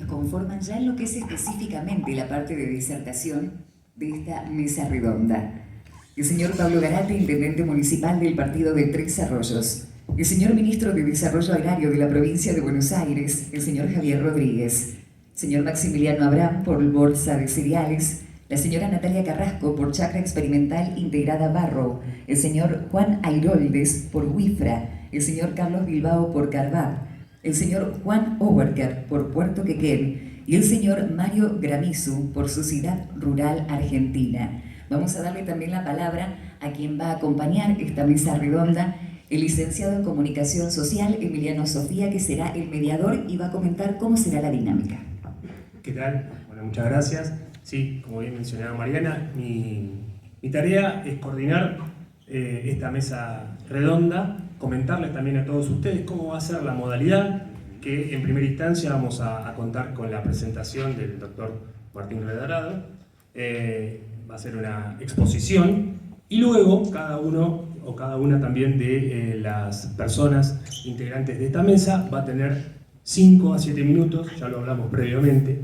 conforman ya lo que es específicamente la parte de disertación de esta mesa redonda. El señor Pablo Garate, intendente municipal del partido de Tres Arroyos. El señor ministro de Desarrollo Agrario de la provincia de Buenos Aires, el señor Javier Rodríguez. Señor Maximiliano Abraham por Bolsa de Cereales. La señora Natalia Carrasco por Chacra Experimental Integrada Barrow. El señor Juan Airoldes por Wifra. El señor Carlos Bilbao por Carvab. El señor Juan Oberker por Puerto Quequén y el señor Mario Gramizu por Sociedad Rural Argentina. Vamos a darle también la palabra a quien va a acompañar esta mesa redonda, el licenciado en Comunicación Social, Emiliano Sofía, que será el mediador y va a comentar cómo será la dinámica. ¿Qué tal? Bueno, muchas gracias. Sí, como bien mencionaba Mariana, mi tarea es coordinar esta mesa redonda, comentarles también a todos ustedes cómo va a ser la modalidad, que en primera instancia vamos a contar con la presentación del doctor Martín Redrado. Va a ser una exposición y luego cada uno o cada una también de las personas integrantes de esta mesa va a tener 5 a 7 minutos, ya lo hablamos previamente,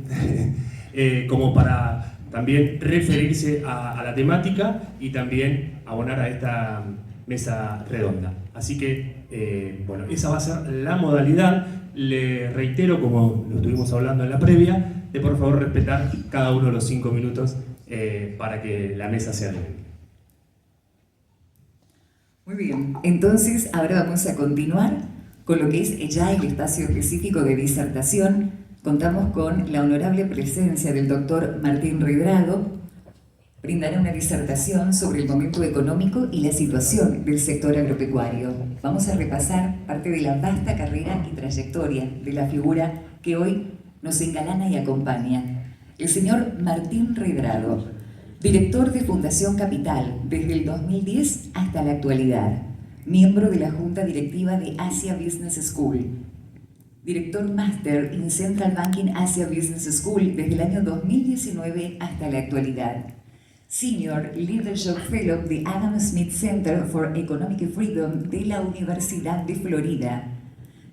como para también referirse a la temática y también abonar a esta mesa redonda. Así que, bueno, esa va a ser la modalidad. Le reitero, como lo estuvimos hablando en la previa, de por favor respetar cada uno de los 5 minutos para que la mesa sea libre. Muy bien, entonces ahora vamos a continuar con lo que es ya el espacio específico de disertación. Contamos con la honorable presencia del doctor Martín Redrado. Brindará una disertación sobre el momento económico y la situación del sector agropecuario. Vamos a repasar parte de la vasta carrera y trayectoria de la figura que hoy nos engalana y acompaña. El señor Martín Redrado, director de Fundación Capital desde el 2010 hasta la actualidad, miembro de la Junta Directiva de Asia Business School, director máster en Central Banking Asia Business School desde el año 2019 hasta la actualidad, Senior Leadership Fellow de Adam Smith Center for Economic Freedom de la Universidad de Florida,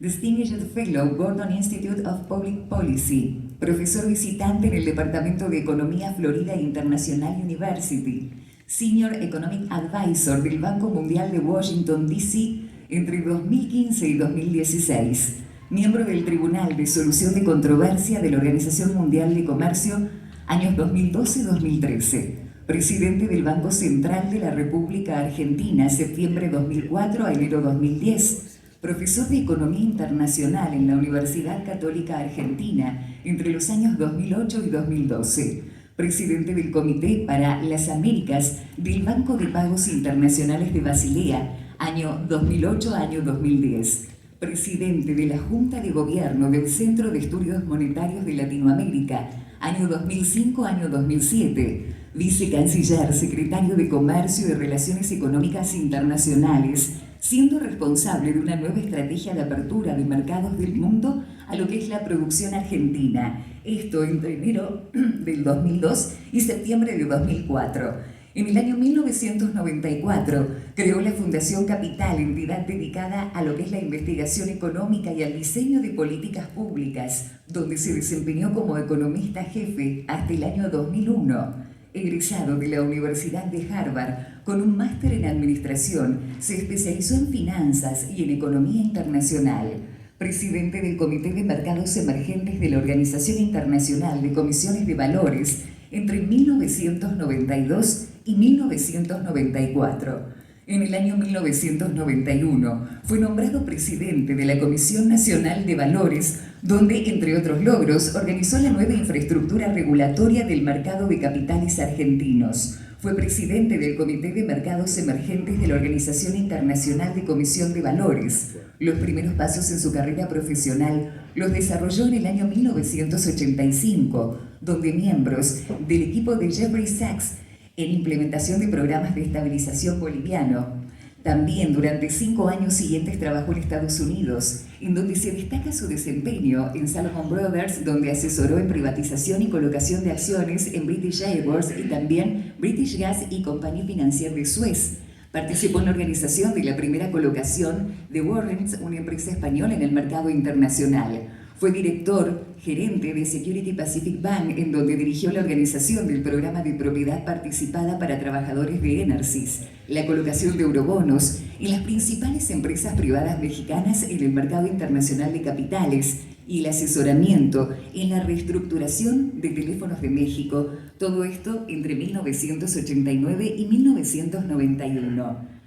Distinguished Fellow Gordon Institute of Public Policy, profesor visitante en el Departamento de Economía Florida International University, Senior Economic Advisor del Banco Mundial de Washington, D.C. entre 2015 y 2016, miembro del Tribunal de Solución de Controversia de la Organización Mundial de Comercio, años 2012-2013, presidente del Banco Central de la República Argentina, septiembre 2004 a enero 2010, profesor de Economía Internacional en la Universidad Católica Argentina entre los años 2008 y 2012, presidente del Comité para las Américas del Banco de Pagos Internacionales de Basilea, año 2008 a año 2010, presidente de la Junta de Gobierno del Centro de Estudios Monetarios de Latinoamérica, año 2005 a año 2007, vicecanciller, secretario de Comercio y Relaciones Económicas Internacionales, siendo responsable de una nueva estrategia de apertura de mercados del mundo a lo que es la producción argentina. Esto entre enero del 2002 y septiembre de 2004. En el año 1994 creó la Fundación Capital, entidad dedicada a lo que es la investigación económica y al diseño de políticas públicas, donde se desempeñó como economista jefe hasta el año 2001. Egresado de la Universidad de Harvard con un máster en Administración, se especializó en finanzas y en economía internacional. Presidente del Comité de Mercados Emergentes de la Organización Internacional de Comisiones de Valores entre 1992 y 1994. En el año 1991 fue nombrado presidente de la Comisión Nacional de Valores, donde, entre otros logros, organizó la nueva infraestructura regulatoria del mercado de capitales argentinos. Fue presidente del Comité de Mercados Emergentes de la Organización Internacional de Comisión de Valores. Los primeros pasos en su carrera profesional los desarrolló en el año 1985, donde miembros del equipo de Jeffrey Sachs en implementación de programas de estabilización boliviano. También durante 5 años siguientes trabajó en Estados Unidos, en donde se destaca su desempeño en Salomon Brothers, donde asesoró en privatización y colocación de acciones en British Airways y también British Gas y Compañía Financiera de Suez. Participó en la organización de la primera colocación de Warrants, una empresa española en el mercado internacional. Fue director gerente de Security Pacific Bank, en donde dirigió la organización del programa de propiedad participada para trabajadores de Enersys, la colocación de eurobonos en las principales empresas privadas mexicanas en el mercado internacional de capitales y el asesoramiento en la reestructuración de Teléfonos de México, todo esto entre 1989 y 1991.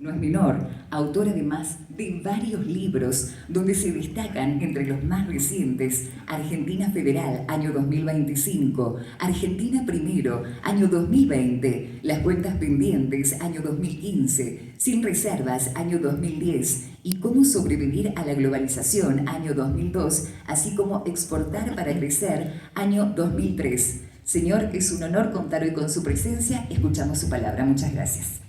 No es menor, autor además de varios libros donde se destacan entre los más recientes: Argentina Federal, año 2025, Argentina Primero, año 2020, Las Cuentas Pendientes, año 2015, Sin Reservas, año 2010 y Cómo sobrevivir a la globalización, año 2002, así como Exportar para crecer, año 2003. Señor, es un honor contar hoy con su presencia. Escuchamos su palabra. Muchas gracias.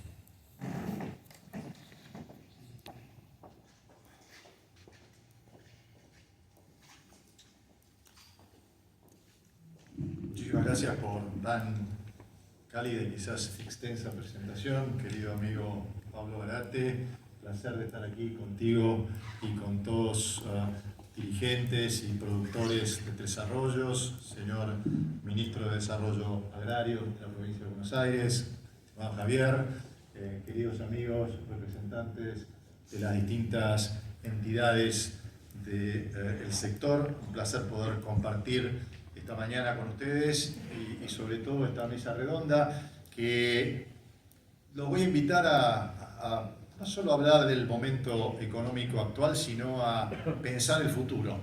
Muchísimas gracias por tan cálida y quizás extensa presentación, querido amigo Pablo Garate. Placer de estar aquí contigo y con todos dirigentes y productores de Tres Arroyos, señor Ministro de Desarrollo Agrario de la Provincia de Buenos Aires, estimado Javier, queridos amigos, representantes de las distintas entidades del sector. Un placer poder compartir esta mañana con ustedes y sobre todo esta mesa redonda, que los voy a invitar a no solo hablar del momento económico actual, sino a pensar el futuro.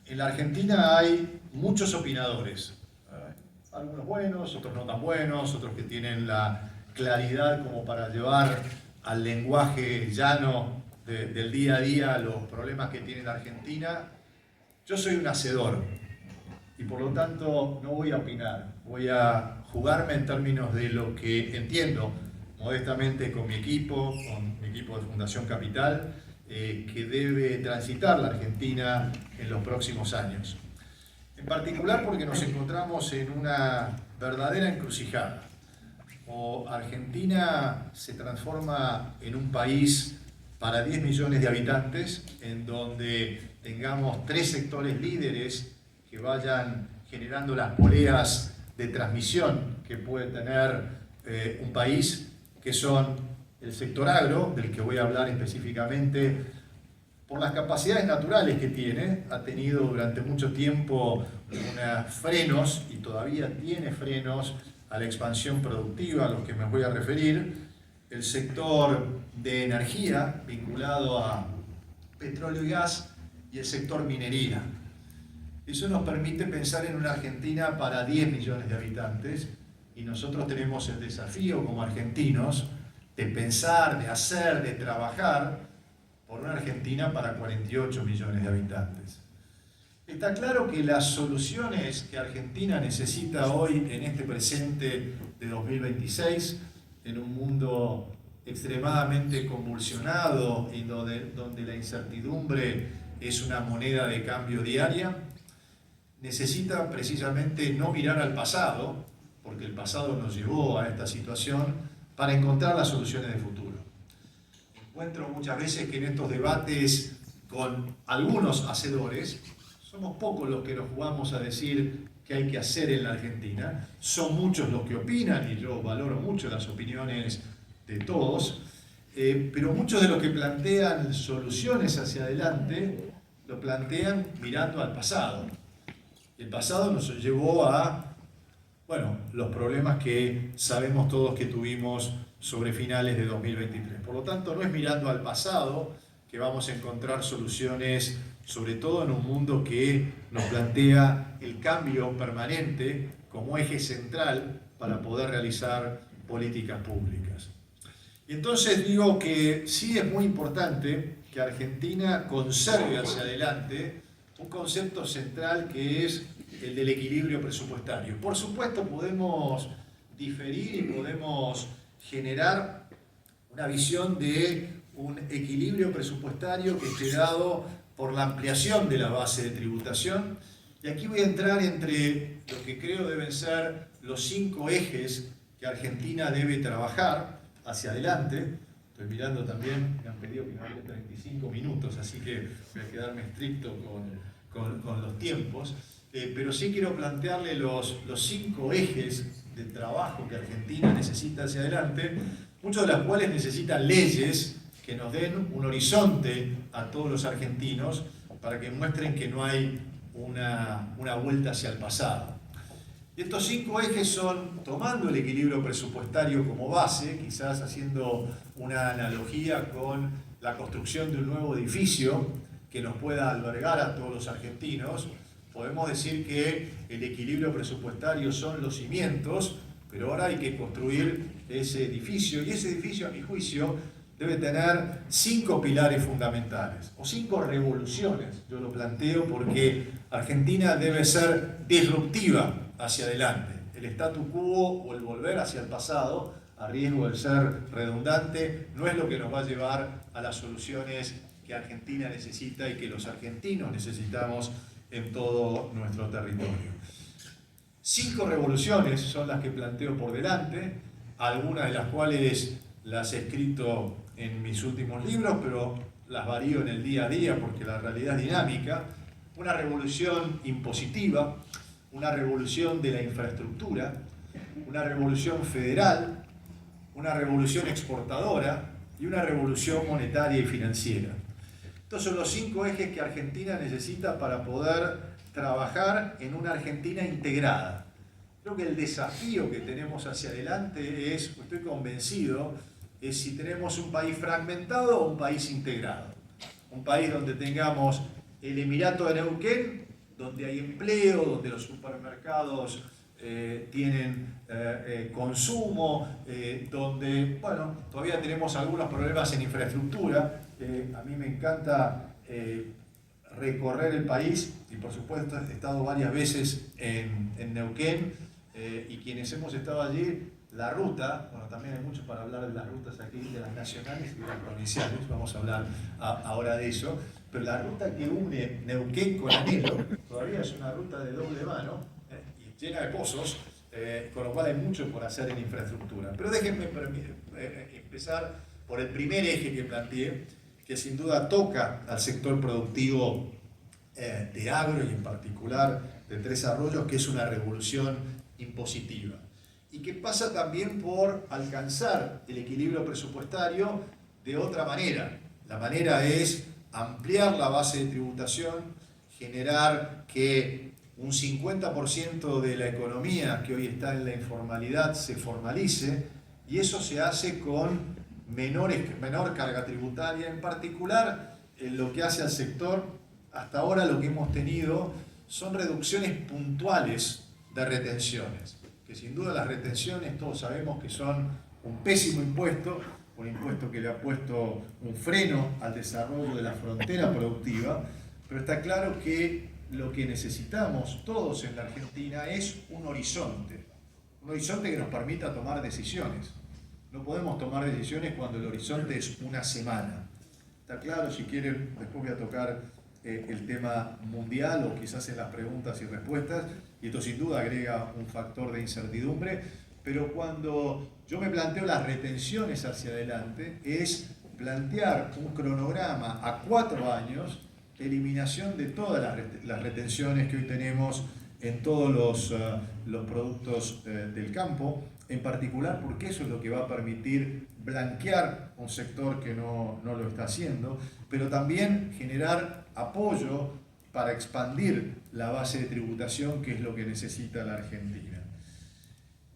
En la Argentina hay muchos opinadores, algunos buenos, otros no tan buenos, otros que tienen la claridad como para llevar al lenguaje llano del día a día los problemas que tiene la Argentina. Yo soy un hacedor y por lo tanto no voy a opinar, voy a jugarme en términos de lo que entiendo modestamente con mi equipo de Fundación Capital, que debe transitar la Argentina en los próximos años. En particular porque nos encontramos en una verdadera encrucijada. O Argentina se transforma en un país para 10 millones de habitantes, en donde tengamos 3 sectores líderes que vayan generando las poleas de transmisión que puede tener un país, que son el sector agro, del que voy a hablar específicamente, por las capacidades naturales que tiene. Ha tenido durante mucho tiempo unos frenos, y todavía tiene frenos, a la expansión productiva, a los que me voy a referir. El sector de energía, vinculado a petróleo y gas, y el sector minería. Eso nos permite pensar en una Argentina para 10 millones de habitantes, y nosotros tenemos el desafío como argentinos de pensar, de hacer, de trabajar por una Argentina para 48 millones de habitantes. Está claro que las soluciones que Argentina necesita hoy en este presente de 2026, en un mundo extremadamente convulsionado y donde la incertidumbre es una moneda de cambio diaria, necesita precisamente no mirar al pasado, porque el pasado nos llevó a esta situación, para encontrar las soluciones de futuro. Encuentro muchas veces que en estos debates con algunos hacedores, somos pocos los que nos jugamos a decir qué hay que hacer en la Argentina, son muchos los que opinan, y yo valoro mucho las opiniones de todos, pero muchos de los que plantean soluciones hacia adelante, lo plantean mirando al pasado. El pasado nos llevó a los problemas que sabemos todos que tuvimos sobre finales de 2023. Por lo tanto, no es mirando al pasado que vamos a encontrar soluciones, sobre todo en un mundo que nos plantea el cambio permanente como eje central para poder realizar políticas públicas. Y entonces digo que sí es muy importante que Argentina conserve hacia adelante un concepto central, que es el del equilibrio presupuestario. Por supuesto, podemos diferir y podemos generar una visión de un equilibrio presupuestario que esté dado por la ampliación de la base de tributación. Y aquí voy a entrar entre lo que creo deben ser los 5 ejes que Argentina debe trabajar hacia adelante. Estoy mirando también, me han pedido que me hable 35 minutos, así que voy a quedarme estricto con los tiempos, pero sí quiero plantearle los 5 ejes de trabajo que Argentina necesita hacia adelante, muchos de los cuales necesitan leyes que nos den un horizonte a todos los argentinos para que muestren que no hay una vuelta hacia el pasado. Y estos 5 ejes son, tomando el equilibrio presupuestario como base, quizás haciendo una analogía con la construcción de un nuevo edificio que nos pueda albergar a todos los argentinos, podemos decir que el equilibrio presupuestario son los cimientos, pero ahora hay que construir ese edificio, y ese edificio, a mi juicio, debe tener 5 pilares fundamentales, o 5 revoluciones. Yo lo planteo porque Argentina debe ser disruptiva hacia adelante. El statu quo o el volver hacia el pasado, a riesgo de ser redundante, no es lo que nos va a llevar a las soluciones que Argentina necesita y que los argentinos necesitamos en todo nuestro territorio. 5 revoluciones son las que planteo por delante, algunas de las cuales las he escrito en mis últimos libros, pero las varío en el día a día porque la realidad es dinámica. Una revolución impositiva, una revolución de la infraestructura, una revolución federal, una revolución exportadora y una revolución monetaria y financiera. Estos son los 5 ejes que Argentina necesita para poder trabajar en una Argentina integrada. Creo que el desafío que tenemos hacia adelante es, estoy convencido, es si tenemos un país fragmentado o un país integrado. Un país donde tengamos el Emirato de Neuquén, donde hay empleo, donde los supermercados tienen consumo, donde, bueno, todavía tenemos algunos problemas en infraestructura. A mí me encanta recorrer el país y por supuesto he estado varias veces en Neuquén y quienes hemos estado allí, la ruta, bueno, también hay mucho para hablar de las rutas aquí, de las nacionales y de las provinciales, vamos a hablar ahora de eso, pero la ruta que une Neuquén con Anhelo todavía es una ruta de doble mano y llena de pozos, con lo cual hay mucho por hacer en infraestructura. Pero déjenme empezar por el primer eje que planteé, que sin duda toca al sector productivo de agro y en particular de Tres Arroyos, que es una revolución impositiva. Y que pasa también por alcanzar el equilibrio presupuestario de otra manera. La manera es ampliar la base de tributación, generar que un 50% de la economía que hoy está en la informalidad se formalice, y eso se hace con menor carga tributaria, en particular en lo que hace al sector. Hasta ahora lo que hemos tenido son reducciones puntuales de retenciones, que sin duda las retenciones todos sabemos que son un pésimo impuesto, un impuesto que le ha puesto un freno al desarrollo de la frontera productiva, pero está claro que lo que necesitamos todos en la Argentina es un horizonte que nos permita tomar decisiones. No podemos tomar decisiones cuando el horizonte es una semana. Está claro, si quieren, después voy a tocar el tema mundial o quizás en las preguntas y respuestas, y esto sin duda agrega un factor de incertidumbre, pero cuando yo me planteo las retenciones hacia adelante, es plantear un cronograma a 4 años, eliminación de todas las retenciones que hoy tenemos en todos los productos del campo, en particular porque eso es lo que va a permitir blanquear un sector que no lo está haciendo, pero también generar apoyo para expandir la base de tributación, que es lo que necesita la Argentina.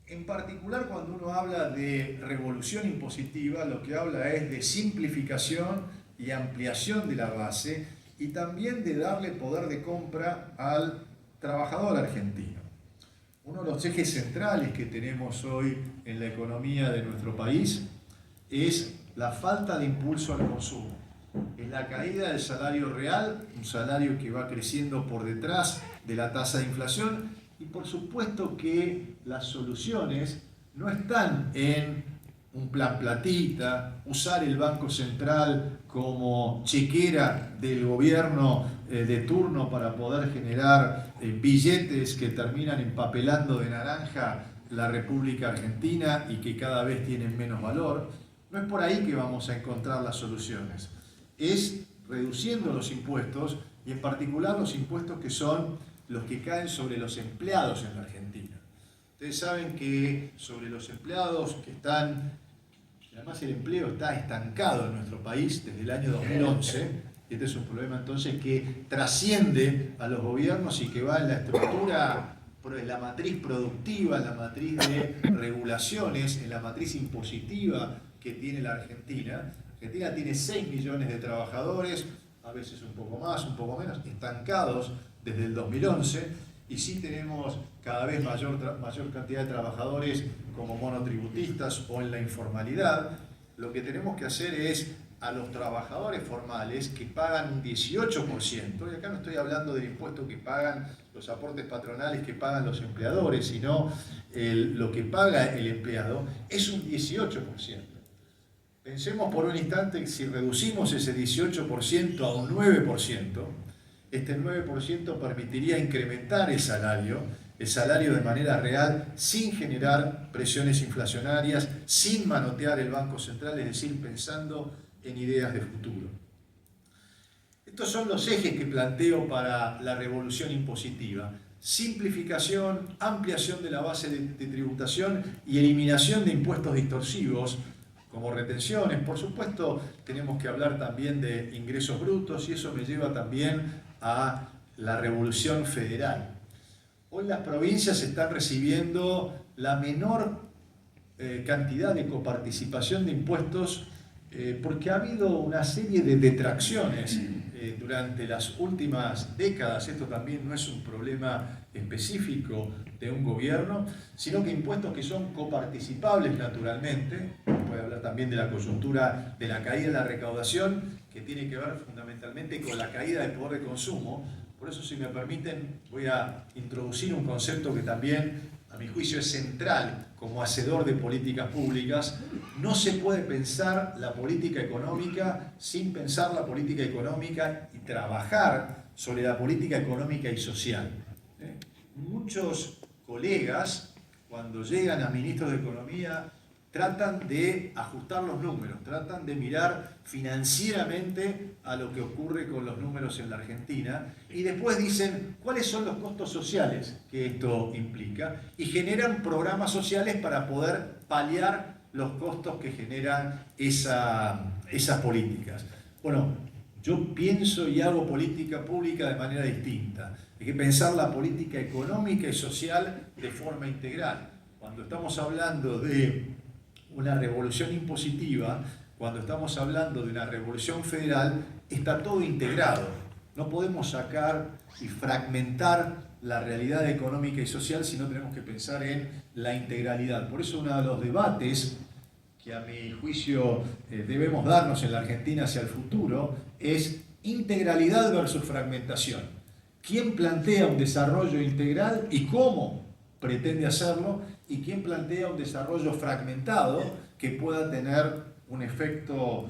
En particular, cuando uno habla de revolución impositiva, lo que habla es de simplificación y ampliación de la base y también de darle poder de compra al trabajador argentino. Uno de los ejes centrales que tenemos hoy en la economía de nuestro país es la falta de impulso al consumo. Es la caída del salario real, un salario que va creciendo por detrás de la tasa de inflación, y por supuesto que las soluciones no están en un plan platita, usar el Banco Central como chequera del gobierno de turno para poder generar billetes que terminan empapelando de naranja la República Argentina y que cada vez tienen menos valor. No es por ahí que vamos a encontrar las soluciones. Es reduciendo los impuestos y en particular los impuestos que son los que caen sobre los empleados en la Argentina. Ustedes saben que sobre los empleados que están, además el empleo está estancado en nuestro país desde el año 2011, y este es un problema entonces que trasciende a los gobiernos y que va en la estructura, en la matriz productiva, en la matriz de regulaciones, en la matriz impositiva que tiene la Argentina. Argentina tiene 6 millones de trabajadores, a veces un poco más, un poco menos, estancados desde el 2011, y sí tenemos cada vez mayor cantidad de trabajadores como monotributistas o en la informalidad. Lo que tenemos que hacer es a los trabajadores formales que pagan un 18%, y acá no estoy hablando del impuesto que pagan los aportes patronales que pagan los empleadores, sino lo que paga el empleado es un 18%. Pensemos por un instante que si reducimos ese 18% a un 9%, este 9% permitiría incrementar el salario de manera real, sin generar presiones inflacionarias, sin manotear el Banco Central, es decir, pensando en ideas de futuro. Estos son los ejes que planteo para la revolución impositiva: simplificación, ampliación de la base de tributación y eliminación de impuestos distorsivos como retenciones. Por supuesto, tenemos que hablar también de ingresos brutos, y eso me lleva también a la revolución federal. Hoy las provincias están recibiendo la menor cantidad de coparticipación de impuestos porque ha habido una serie de detracciones durante las últimas décadas. Esto también no es un problema específico de un gobierno, sino que impuestos que son coparticipables naturalmente. Puede hablar también de la coyuntura de la caída de la recaudación, que tiene que ver fundamentalmente con la caída del poder de consumo. Por eso, si me permiten, voy a introducir un concepto que también, a mi juicio, es central como hacedor de políticas públicas. No se puede pensar la política económica sin pensar la política económica y trabajar sobre la política económica y social. Muchos colegas, cuando llegan a ministros de Economía, tratan de ajustar los números, tratan de mirar financieramente a lo que ocurre con los números en la Argentina, y después dicen cuáles son los costos sociales que esto implica y generan programas sociales para poder paliar los costos que generan esas políticas. Bueno, yo pienso y hago política pública de manera distinta. Hay que pensar la política económica y social de forma integral. Cuando estamos hablando de una revolución impositiva, cuando estamos hablando de una revolución federal, está todo integrado. No podemos sacar y fragmentar la realidad económica y social, sino tenemos que pensar en la integralidad. Por eso uno de los debates que a mi juicio debemos darnos en la Argentina hacia el futuro es integralidad versus fragmentación. ¿Quién plantea un desarrollo integral y cómo pretende hacerlo? ¿Y quién plantea un desarrollo fragmentado que pueda tener un efecto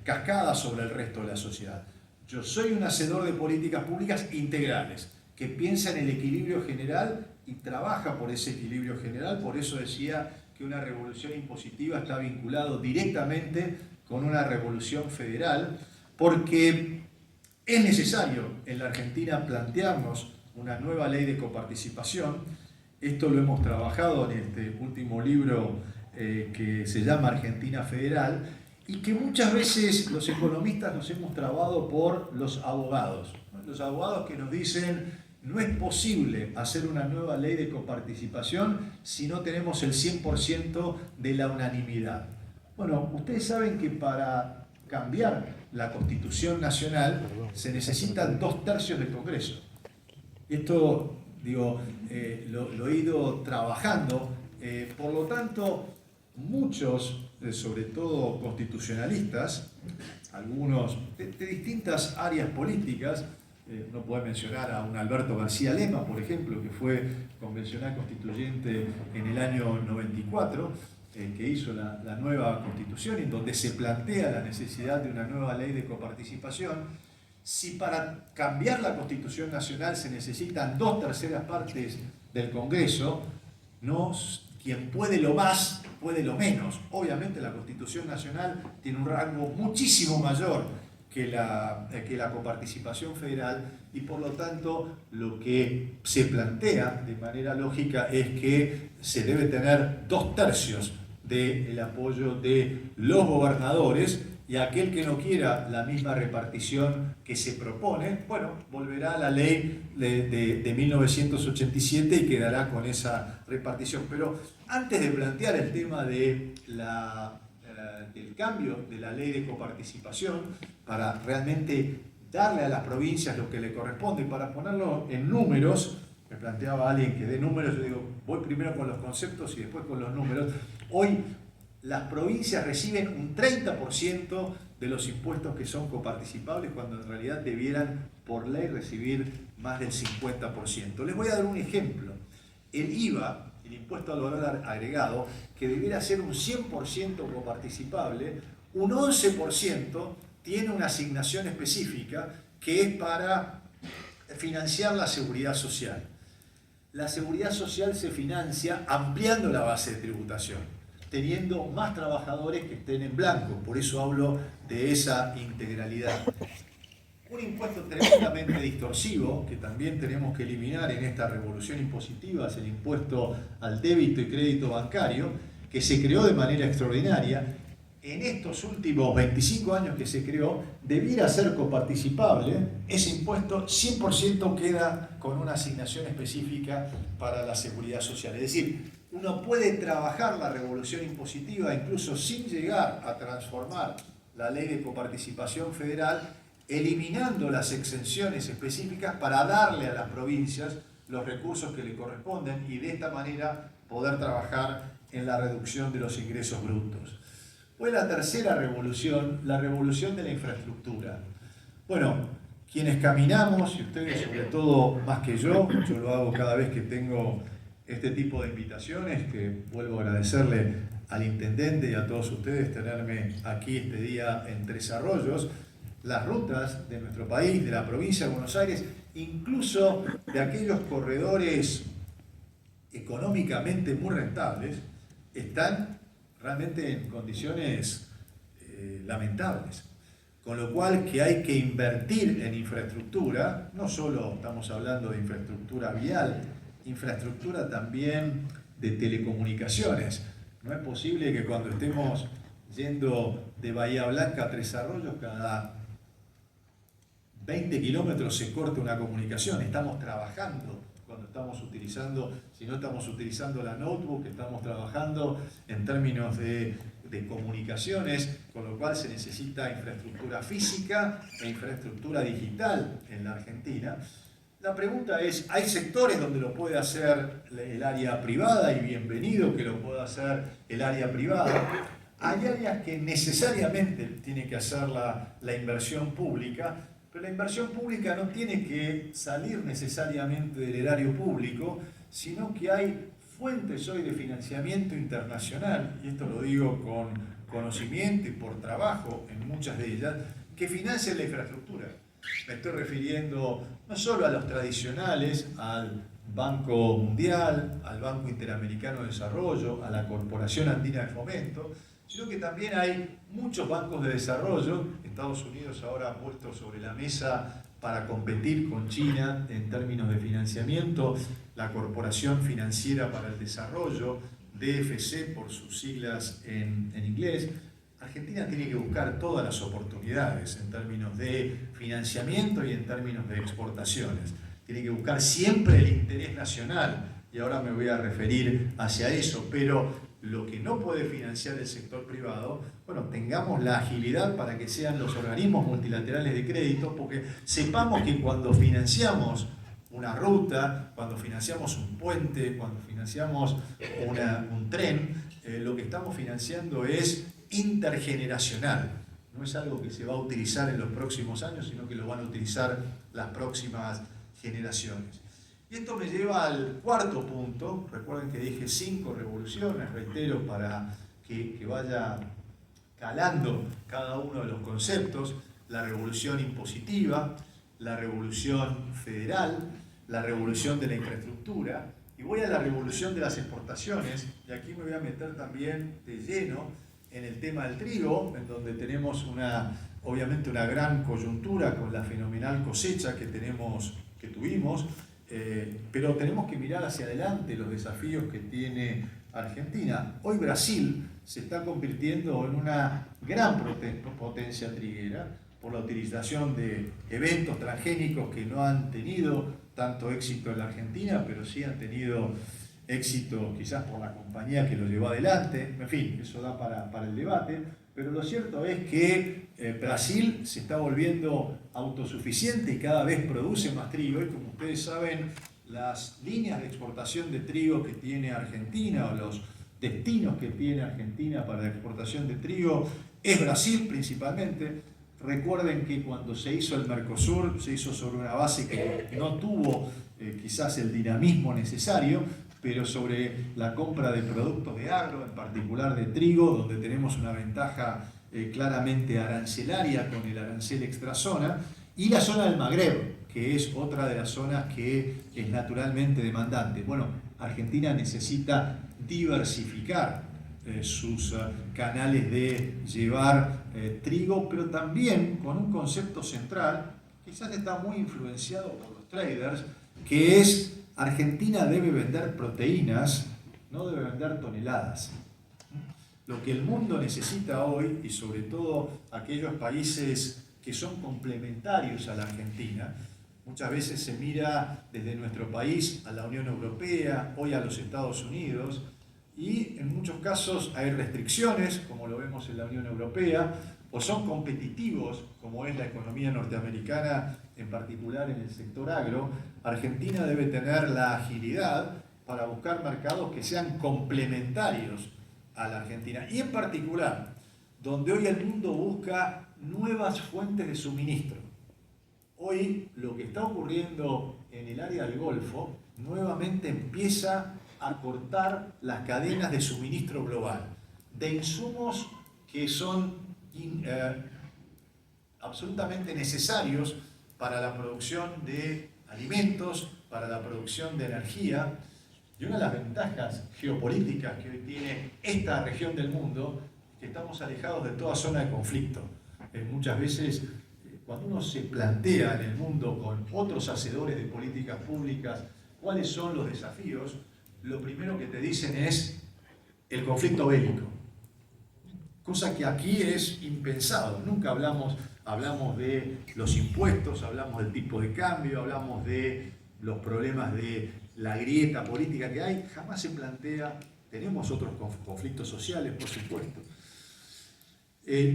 cascada sobre el resto de la sociedad? Yo soy un hacedor de políticas públicas integrales, que piensa en el equilibrio general y trabaja por ese equilibrio general. Por eso decía que una revolución impositiva está vinculado directamente con una revolución federal, porque es necesario en la Argentina plantearnos una nueva ley de coparticipación. Esto lo hemos trabajado en este último libro que se llama Argentina Federal, y que muchas veces los economistas nos hemos trabado por los abogados. Los abogados que nos dicen: no es posible hacer una nueva ley de coparticipación si no tenemos el 100% de la unanimidad. Bueno, ustedes saben que para cambiar la Constitución Nacional se necesitan 2/3 del Congreso. Esto, digo, lo he ido trabajando. Por lo tanto, muchos, sobre todo constitucionalistas, algunos de distintas áreas políticas, uno puede mencionar a un Alberto García Lema, por ejemplo, que fue convencional constituyente en el año 94, que hizo la nueva Constitución, en donde se plantea la necesidad de una nueva ley de coparticipación. Si para cambiar la Constitución Nacional se necesitan 2/3 partes del Congreso, no quien puede lo más, puede lo menos. Obviamente la Constitución Nacional tiene un rango muchísimo mayor que la coparticipación federal, y por lo tanto lo que se plantea de manera lógica es que se debe tener 2/3 del apoyo de los gobernadores, y aquel que no quiera la misma repartición que se propone, bueno, volverá a la ley de 1987 y quedará con esa repartición. Pero antes de plantear el tema del cambio de la ley de coparticipación para realmente darle a las provincias lo que le corresponde, para ponerlo en números, me planteaba alguien que dé números, yo digo, voy primero con los conceptos y después con los números. Hoy las provincias reciben un 30% de los impuestos que son coparticipables, cuando en realidad debieran por ley recibir más del 50%. Les voy a dar un ejemplo. El IVA, el impuesto al valor agregado, que debiera ser un 100% coparticipable, un 11% tiene una asignación específica que es para financiar la seguridad social. La seguridad social se financia ampliando la base de tributación, teniendo más trabajadores que estén en blanco. Por eso hablo de esa integralidad. Un impuesto tremendamente distorsivo que también tenemos que eliminar en esta revolución impositiva es el impuesto al débito y crédito bancario, que se creó de manera extraordinaria. En estos últimos 25 años que se creó, debiera ser coparticipable. Ese impuesto 100% queda con una asignación específica para la seguridad social. Es decir, uno puede trabajar la revolución impositiva incluso sin llegar a transformar la ley de coparticipación federal, eliminando las exenciones específicas para darle a las provincias los recursos que le corresponden y de esta manera poder trabajar en la reducción de los ingresos brutos. Fue la tercera revolución, la revolución de la infraestructura. Bueno, quienes caminamos, y ustedes sobre todo más que yo lo hago cada vez que tengo este tipo de invitaciones, que vuelvo a agradecerle al intendente y a todos ustedes tenerme aquí este día en Tres Arroyos, las rutas de nuestro país, de la provincia de Buenos Aires, incluso de aquellos corredores económicamente muy rentables, están realmente en condiciones lamentables. Con lo cual que hay que invertir en infraestructura, no solo estamos hablando de infraestructura vial, infraestructura también de telecomunicaciones. No es posible que cuando estemos yendo de Bahía Blanca a Tres Arroyos, cada 20 kilómetros se corte una comunicación. Estamos trabajando cuando estamos utilizando, si no estamos utilizando la notebook, estamos trabajando en términos de comunicaciones, con lo cual se necesita infraestructura física e infraestructura digital en la Argentina. La pregunta es, ¿hay sectores donde lo puede hacer el área privada? Y bienvenido que lo pueda hacer el área privada. Hay áreas que necesariamente tiene que hacer la inversión pública, pero la inversión pública no tiene que salir necesariamente del erario público, sino que hay fuentes hoy de financiamiento internacional, y esto lo digo con conocimiento y por trabajo en muchas de ellas, que financian la infraestructura. Me estoy refiriendo no solo a los tradicionales, al Banco Mundial, al Banco Interamericano de Desarrollo, a la Corporación Andina de Fomento, sino que también hay muchos bancos de desarrollo. Estados Unidos ahora ha puesto sobre la mesa para competir con China en términos de financiamiento, la Corporación Financiera para el Desarrollo, DFC por sus siglas en inglés. Argentina tiene que buscar todas las oportunidades en términos de financiamiento y en términos de exportaciones. Tiene que buscar siempre el interés nacional, y ahora me voy a referir hacia eso, pero lo que no puede financiar el sector privado, bueno, tengamos la agilidad para que sean los organismos multilaterales de crédito, porque sepamos que cuando financiamos una ruta, cuando financiamos un puente, cuando financiamos un tren, lo que estamos financiando es intergeneracional. No es algo que se va a utilizar en los próximos años, sino que lo van a utilizar las próximas generaciones. Y esto me lleva al cuarto punto. Recuerden que dije 5 revoluciones, reitero, para que vaya calando cada uno de los conceptos: la revolución impositiva, la revolución federal, la revolución de la infraestructura, y voy a la revolución de las exportaciones, y aquí me voy a meter también de lleno en el tema del trigo, en donde tenemos obviamente una gran coyuntura con la fenomenal cosecha que tuvimos, pero tenemos que mirar hacia adelante los desafíos que tiene Argentina. Hoy Brasil se está convirtiendo en una gran potencia triguera por la utilización de eventos transgénicos que no han tenido tanto éxito en la Argentina, pero sí han tenido éxito quizás por la compañía que lo llevó adelante. En fin, eso da para el debate, pero lo cierto es que Brasil se está volviendo autosuficiente y cada vez produce más trigo, y como ustedes saben, las líneas de exportación de trigo que tiene Argentina, o los destinos que tiene Argentina para la exportación de trigo, es Brasil principalmente. Recuerden que cuando se hizo el Mercosur, se hizo sobre una base que no tuvo quizás el dinamismo necesario, pero sobre la compra de productos de agro, en particular de trigo, donde tenemos una ventaja claramente arancelaria con el arancel extrazona, y la zona del Magreb, que es otra de las zonas que es naturalmente demandante. Bueno, Argentina necesita diversificar sus canales de llevar trigo, pero también con un concepto central, quizás está muy influenciado por los traders, que es Argentina debe vender proteínas, no debe vender toneladas. Lo que el mundo necesita hoy, y sobre todo aquellos países que son complementarios a la Argentina, muchas veces se mira desde nuestro país a la Unión Europea, hoy a los Estados Unidos, y en muchos casos hay restricciones, como lo vemos en la Unión Europea, o son competitivos, como es la economía norteamericana, en particular en el sector agro. Argentina debe tener la agilidad para buscar mercados que sean complementarios a la Argentina, y en particular, donde hoy el mundo busca nuevas fuentes de suministro. Hoy lo que está ocurriendo en el área del Golfo nuevamente empieza a cortar las cadenas de suministro global de insumos que son absolutamente necesarios para la producción de alimentos, para la producción de energía. Y una de las ventajas geopolíticas que hoy tiene esta región del mundo es que estamos alejados de toda zona de conflicto. Muchas veces, cuando uno se plantea en el mundo con otros hacedores de políticas públicas cuáles son los desafíos, lo primero que te dicen es el conflicto bélico. Cosa que aquí es impensado. Nunca hablamos de los impuestos, hablamos del tipo de cambio, hablamos de los problemas de la grieta política que hay. Jamás se plantea, tenemos otros conflictos sociales, por supuesto.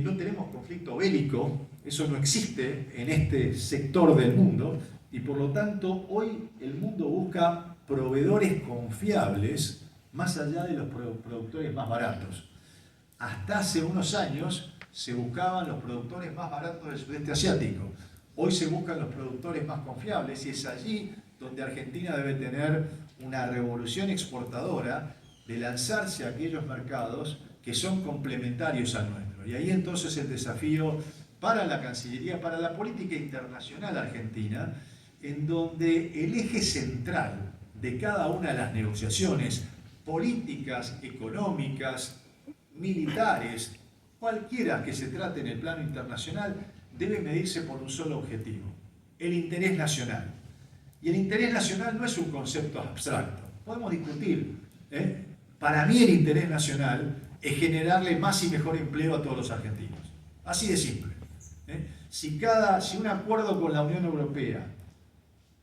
No tenemos conflicto bélico, eso no existe en este sector del mundo, y por lo tanto hoy el mundo busca proveedores confiables más allá de los productores más baratos. Hasta hace unos años se buscaban los productores más baratos del sudeste asiático. Hoy se buscan los productores más confiables, y es allí donde Argentina debe tener una revolución exportadora de lanzarse a aquellos mercados que son complementarios al nuestro. Y ahí entonces el desafío para la Cancillería, para la política internacional argentina, en donde el eje central de cada una de las negociaciones políticas, económicas, militares, cualquiera que se trate en el plano internacional, debe medirse por un solo objetivo: el interés nacional. Y el interés nacional no es un concepto abstracto. Podemos discutir. Para mí el interés nacional es generarle más y mejor empleo a todos los argentinos. Así de simple. Si un acuerdo con la Unión Europea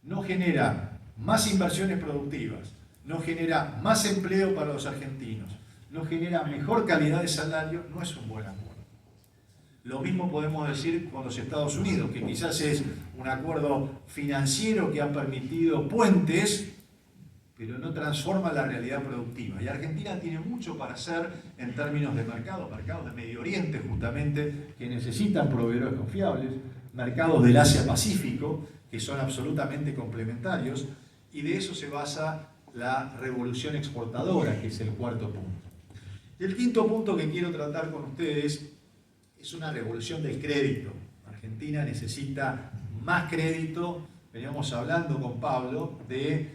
no genera más inversiones productivas, no genera más empleo para los argentinos, no genera mejor calidad de salario, no es un buen acuerdo. Lo mismo podemos decir con los Estados Unidos, que quizás es un acuerdo financiero que ha permitido puentes, pero no transforma la realidad productiva. Y Argentina tiene mucho para hacer en términos de mercados de Medio Oriente justamente, que necesitan proveedores confiables, mercados del Asia-Pacífico, que son absolutamente complementarios, y de eso se basa la revolución exportadora, que es el cuarto punto. Y el quinto punto que quiero tratar con ustedes es una revolución del crédito. Argentina necesita más crédito. Veníamos hablando con Pablo de,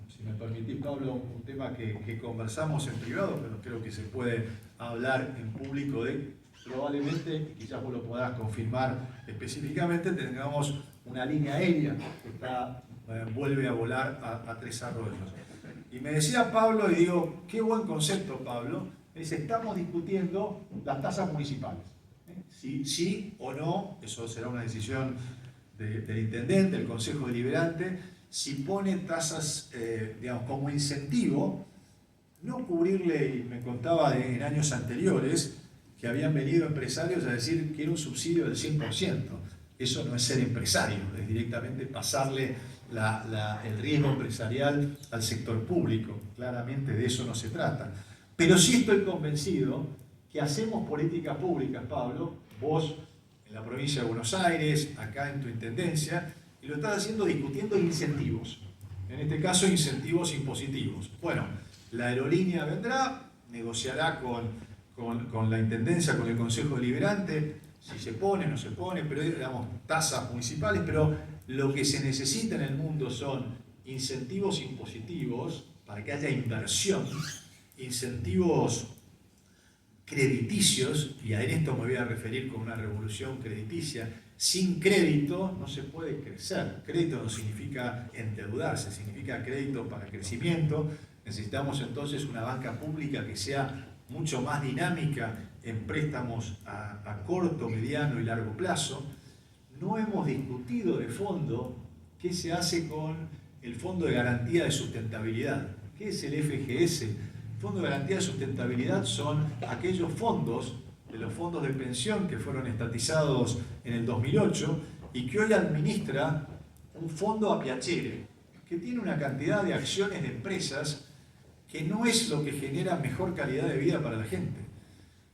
si me permitís, Pablo, un tema que conversamos en privado, pero creo que se puede hablar en público de, probablemente, quizás vos lo podás confirmar específicamente, tengamos una línea aérea que vuelve a volar a Tres Arroyos. Y me decía Pablo, y digo, qué buen concepto, Pablo, me dice, estamos discutiendo las tasas municipales. Sí o no, eso será una decisión del intendente, del Consejo Deliberante, si pone tasas, digamos, como incentivo, no cubrirle, y me contaba en años anteriores, que habían venido empresarios a decir que era un subsidio del 100%. Eso no es ser empresario, es directamente pasarle el riesgo empresarial al sector público. Claramente de eso no se trata. Pero sí estoy convencido que hacemos políticas públicas, Pablo, vos en la provincia de Buenos Aires, acá en tu intendencia, y lo estás haciendo discutiendo incentivos. En este caso, incentivos impositivos. Bueno, la aerolínea vendrá, negociará con la intendencia, con el Consejo Deliberante, si se pone o no se pone, pero digamos tasas municipales, pero lo que se necesita en el mundo son incentivos impositivos para que haya inversión, incentivos crediticios, y a esto me voy a referir con una revolución crediticia. Sin crédito no se puede crecer. Crédito no significa endeudarse, significa crédito para crecimiento. Necesitamos entonces una banca pública que sea mucho más dinámica en préstamos a corto, mediano y largo plazo. No hemos discutido de fondo qué se hace con el Fondo de Garantía de Sustentabilidad. ¿Qué es el FGS? El Fondo de Garantía de Sustentabilidad son aquellos fondos, de los fondos de pensión que fueron estatizados en el 2008 y que hoy administra un fondo a piacere, que tiene una cantidad de acciones de empresas que no es lo que genera mejor calidad de vida para la gente.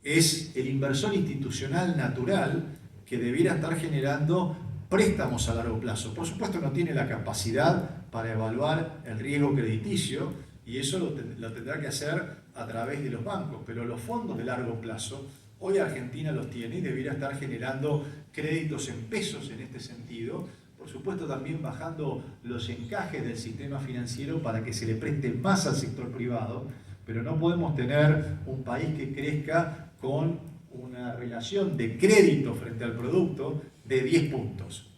Es el inversor institucional natural que debiera estar generando préstamos a largo plazo. Por supuesto no tiene la capacidad para evaluar el riesgo crediticio y eso lo tendrá que hacer a través de los bancos, pero los fondos de largo plazo, hoy Argentina los tiene y debiera estar generando créditos en pesos en este sentido. Por supuesto también bajando los encajes del sistema financiero para que se le preste más al sector privado, pero no podemos tener un país que crezca con una relación de crédito frente al producto de 10 puntos.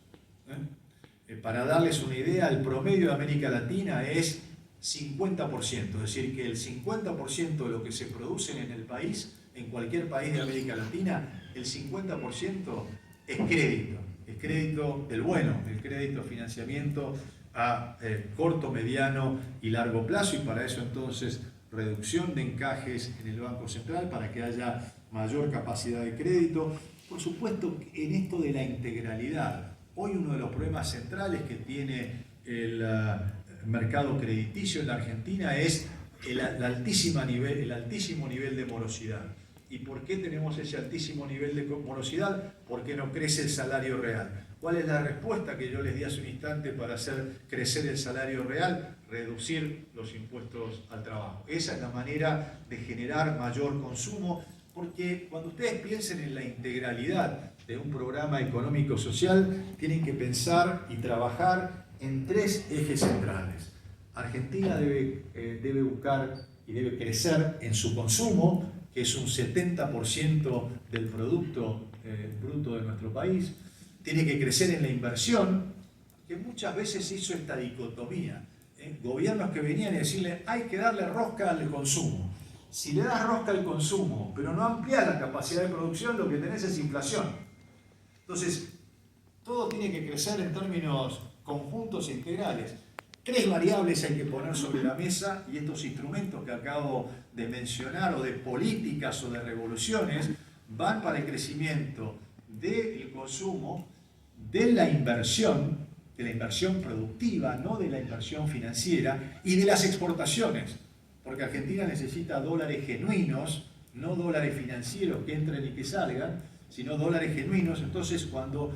Para darles una idea, el promedio de América Latina es 50%, es decir, que el 50% de lo que se produce en el país, en cualquier país de América Latina, el 50% es crédito. El crédito del bueno, el crédito financiamiento a corto, mediano y largo plazo, y para eso entonces reducción de encajes en el Banco Central para que haya mayor capacidad de crédito. Por supuesto, en esto de la integralidad, hoy uno de los problemas centrales que tiene el mercado crediticio en la Argentina es el altísimo nivel de morosidad. ¿Y por qué tenemos ese altísimo nivel de morosidad? Porque no crece el salario real. ¿Cuál es la respuesta que yo les di hace un instante para hacer crecer el salario real? Reducir los impuestos al trabajo. Esa es la manera de generar mayor consumo, porque cuando ustedes piensen en la integralidad de un programa económico-social, tienen que pensar y trabajar en 3 ejes centrales. Argentina debe buscar y debe crecer en su consumo, que es un 70% del producto bruto de nuestro país. Tiene que crecer en la inversión, que muchas veces hizo esta dicotomía. Gobiernos que venían a decirle hay que darle rosca al consumo. Si le das rosca al consumo, pero no amplias la capacidad de producción, lo que tenés es inflación. Entonces, todo tiene que crecer en términos conjuntos e integrales. 3 variables hay que poner sobre la mesa, y estos instrumentos que acabo de mencionar, o de políticas o de revoluciones, van para el crecimiento del consumo, de la inversión productiva, no de la inversión financiera, y de las exportaciones, porque Argentina necesita dólares genuinos, no dólares financieros que entren y que salgan, sino dólares genuinos. Entonces, cuando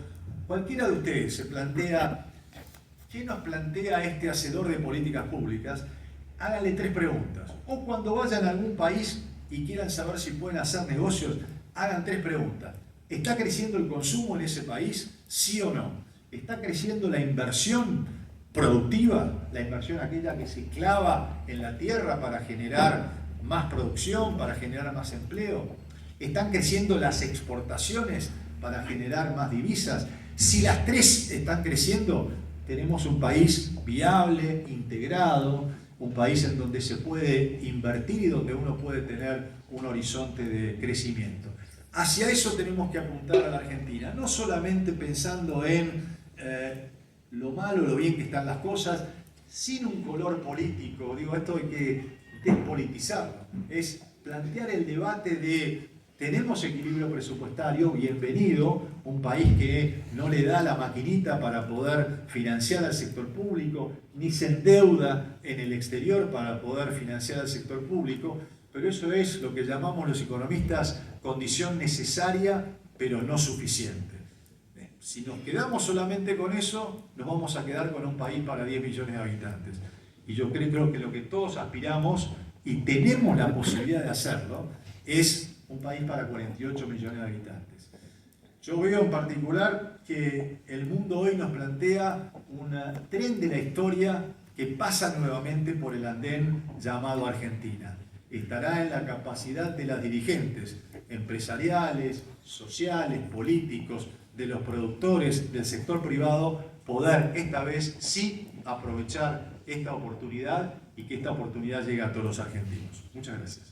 cualquiera de ustedes se plantea ¿qué nos plantea este hacedor de políticas públicas? Háganle 3 preguntas. O cuando vayan a algún país y quieran saber si pueden hacer negocios, hagan 3 preguntas. ¿Está creciendo el consumo en ese país? ¿Sí o no? ¿Está creciendo la inversión productiva, la inversión aquella que se clava en la tierra para generar más producción, para generar más empleo. Están creciendo las exportaciones para generar más divisas. Si las tres están creciendo, tenemos un país viable, integrado, un país en donde se puede invertir y donde uno puede tener un horizonte de crecimiento. Hacia eso tenemos que apuntar a la Argentina, no solamente pensando en lo malo, lo bien que están las cosas, sin un color político. Digo, esto hay que despolitizarlo. Es plantear el debate de tenemos equilibrio presupuestario, bienvenido, un país que no le da la maquinita para poder financiar al sector público, ni se endeuda en el exterior para poder financiar al sector público, pero eso es lo que llamamos los economistas condición necesaria, pero no suficiente. Si nos quedamos solamente con eso, nos vamos a quedar con un país para 10 millones de habitantes. Y yo creo que lo que todos aspiramos, y tenemos la posibilidad de hacerlo, es un país para 48 millones de habitantes. Yo veo en particular que el mundo hoy nos plantea un tren de la historia que pasa nuevamente por el andén llamado Argentina. Estará en la capacidad de las dirigentes empresariales, sociales, políticos, de los productores del sector privado, poder esta vez sí aprovechar esta oportunidad y que esta oportunidad llegue a todos los argentinos. Muchas gracias.